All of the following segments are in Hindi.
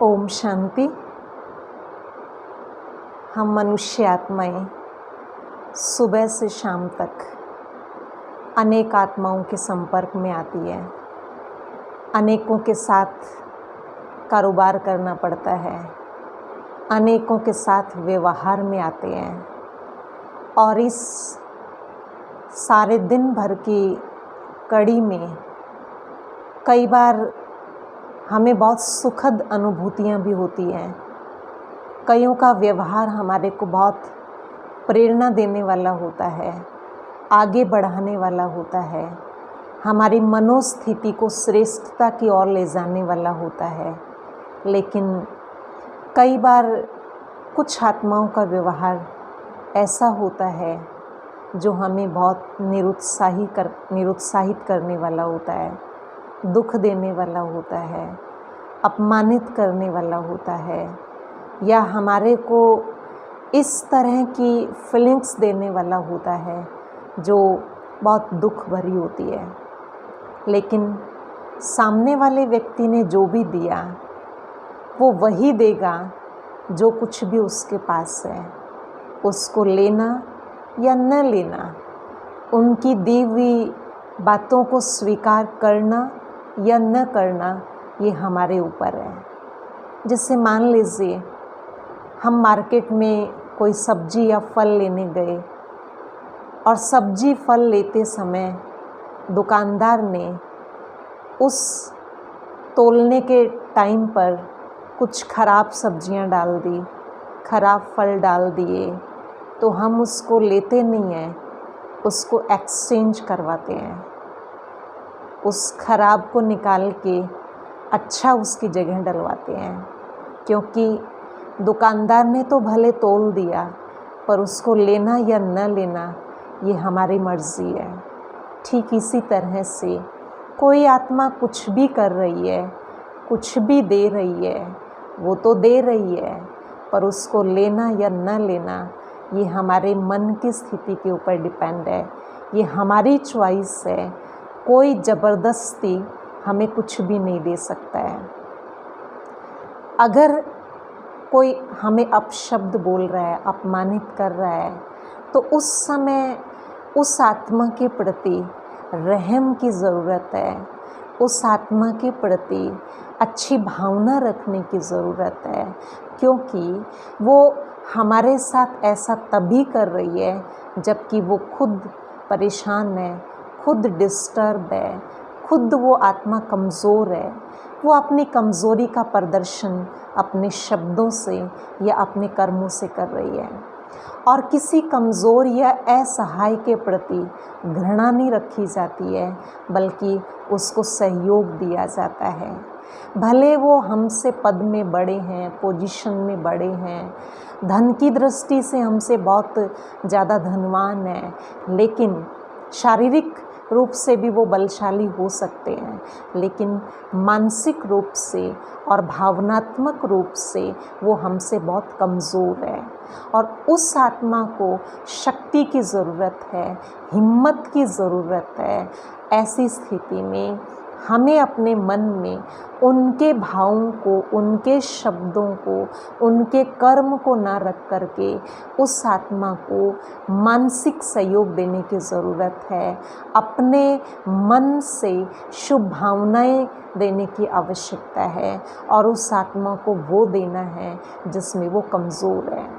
ओम शांति। हम मनुष्य आत्माएं सुबह से शाम तक अनेक आत्माओं के संपर्क में आती है। अनेकों के साथ कारोबार करना पड़ता है, अनेकों के साथ व्यवहार में आते हैं और इस सारे दिन भर की कड़ी में कई बार हमें बहुत सुखद अनुभूतियाँ भी होती हैं। कईयों का व्यवहार हमारे को बहुत प्रेरणा देने वाला होता है, आगे बढ़ाने वाला होता है, हमारी मनोस्थिति को श्रेष्ठता की ओर ले जाने वाला होता है। लेकिन कई बार कुछ आत्माओं का व्यवहार ऐसा होता है जो हमें बहुत निरुत्साहित करने वाला होता है, दुख देने वाला होता है, अपमानित करने वाला होता है, या हमारे को इस तरह की फीलिंग्स देने वाला होता है जो बहुत दुख भरी होती है। लेकिन सामने वाले व्यक्ति ने जो भी दिया वो वही देगा जो कुछ भी उसके पास है। उसको लेना या न लेना, उनकी दी हुई बातों को स्वीकार करना या न करना, ये हमारे ऊपर है। जैसे मान लीजिए हम मार्केट में कोई सब्जी या फल लेने गए और सब्जी फल लेते समय दुकानदार ने उस तोलने के टाइम पर कुछ ख़राब सब्जियां डाल दी, ख़राब फल डाल दिए, तो हम उसको लेते नहीं हैं, उसको एक्सचेंज करवाते हैं। उस ख़राब को निकाल के अच्छा उसकी जगह डलवाते हैं, क्योंकि दुकानदार ने तो भले तोल दिया पर उसको लेना या न लेना ये हमारी मर्ज़ी है। ठीक इसी तरह से कोई आत्मा कुछ भी कर रही है, कुछ भी दे रही है, वो तो दे रही है, पर उसको लेना या न लेना ये हमारे मन की स्थिति के ऊपर डिपेंड है। ये हमारी चॉइस है। कोई ज़बरदस्ती हमें कुछ भी नहीं दे सकता है। अगर कोई हमें अपशब्द बोल रहा है, अपमानित कर रहा है, तो उस समय उस आत्मा के प्रति रहम की ज़रूरत है। उस आत्मा के प्रति अच्छी भावना रखने की ज़रूरत है, क्योंकि वो हमारे साथ ऐसा तभी कर रही है जबकि वो खुद परेशान है, खुद डिस्टर्ब है, खुद वो आत्मा कमज़ोर है। वो अपनी कमज़ोरी का प्रदर्शन अपने शब्दों से या अपने कर्मों से कर रही है। और किसी कमज़ोर या असहाय के प्रति घृणा नहीं रखी जाती है, बल्कि उसको सहयोग दिया जाता है। भले वो हमसे पद में बड़े हैं, पोजीशन में बड़े हैं, धन की दृष्टि से हमसे बहुत ज़्यादा धनवान है, लेकिन शारीरिक रूप से भी वो बलशाली हो सकते हैं, लेकिन मानसिक रूप से और भावनात्मक रूप से वो हमसे बहुत कमज़ोर है। और उस आत्मा को शक्ति की ज़रूरत है, हिम्मत की ज़रूरत है। ऐसी स्थिति में हमें अपने मन में उनके भावों को, उनके शब्दों को, उनके कर्म को ना रख करके उस आत्मा को मानसिक सहयोग देने की ज़रूरत है। अपने मन से शुभ भावनाएं देने की आवश्यकता है और उस आत्मा को वो देना है जिसमें वो कमज़ोर है।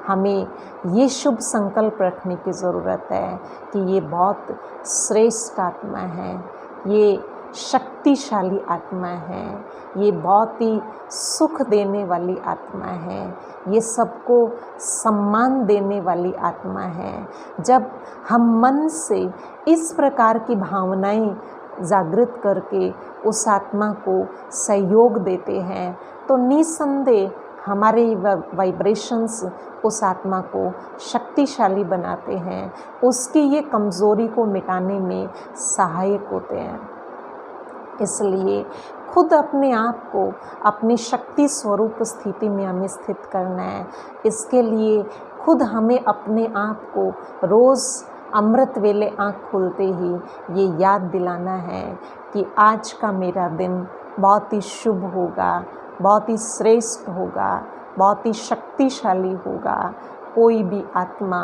हमें ये शुभ संकल्प रखने की ज़रूरत है कि ये बहुत श्रेष्ठ आत्मा है, ये शक्तिशाली आत्मा है, ये बहुत ही सुख देने वाली आत्मा है, ये सबको सम्मान देने वाली आत्मा है। जब हम मन से इस प्रकार की भावनाएं जागृत करके उस आत्मा को सहयोग देते हैं तो निसंदेह हमारे वाइब्रेशंस उस आत्मा को शक्तिशाली बनाते हैं, उसकी ये कमज़ोरी को मिटाने में सहायक होते हैं। इसलिए खुद अपने आप को अपनी शक्ति स्वरूप स्थिति में हमें स्थित करना है। इसके लिए खुद हमें अपने आप को रोज़ अमृत वेले आँख खुलते ही ये याद दिलाना है कि आज का मेरा दिन बहुत ही शुभ होगा, बहुत ही श्रेष्ठ होगा, बहुत ही शक्तिशाली होगा। कोई भी आत्मा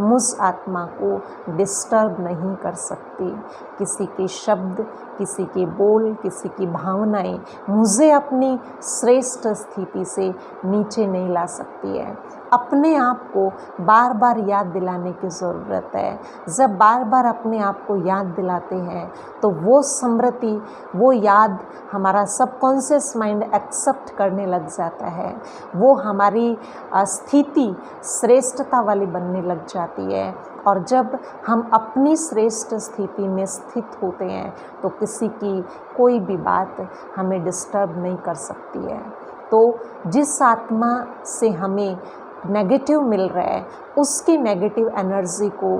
मुझ आत्मा को डिस्टर्ब नहीं कर सकती। किसी के शब्द, किसी के बोल, किसी की भावनाएं मुझे अपनी श्रेष्ठ स्थिति से नीचे नहीं ला सकती है। अपने आप को बार बार याद दिलाने की ज़रूरत है। जब बार बार अपने आप को याद दिलाते हैं तो वो स्मृति, वो याद हमारा सबकॉन्शियस माइंड एक्सेप्ट करने लग जाता है। वो हमारी स्थिति श्रेष्ठता वाली बनने लग जाती है। और जब हम अपनी श्रेष्ठ स्थिति में स्थित होते हैं तो किसी की कोई भी बात हमें डिस्टर्ब नहीं कर सकती है। तो जिस आत्मा से हमें नेगेटिव मिल रहा है उसकी नेगेटिव एनर्जी को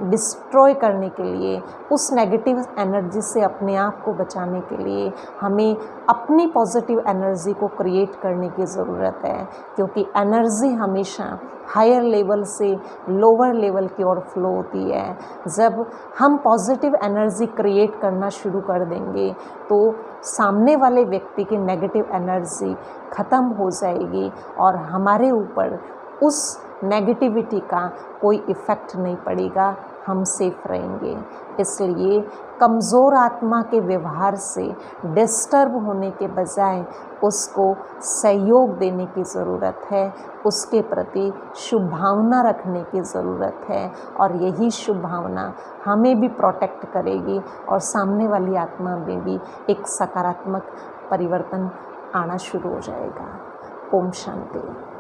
डिस्ट्रॉय करने के लिए, उस नेगेटिव एनर्जी से अपने आप को बचाने के लिए हमें अपनी पॉजिटिव एनर्जी को क्रिएट करने की ज़रूरत है। क्योंकि एनर्जी हमेशा हायर लेवल से लोअर लेवल की ओर फ्लो होती है। जब हम पॉजिटिव एनर्जी क्रिएट करना शुरू कर देंगे तो सामने वाले व्यक्ति की नेगेटिव एनर्जी ख़त्म हो जाएगी और हमारे ऊपर उस नेगेटिविटी का कोई इफ़ेक्ट नहीं पड़ेगा, हम सेफ रहेंगे। इसलिए कमज़ोर आत्मा के व्यवहार से डिस्टर्ब होने के बजाय उसको सहयोग देने की ज़रूरत है, उसके प्रति शुभ भावना रखने की ज़रूरत है। और यही शुभ भावना हमें भी प्रोटेक्ट करेगी और सामने वाली आत्मा में भी एक सकारात्मक परिवर्तन आना शुरू हो जाएगा। ओम शांति।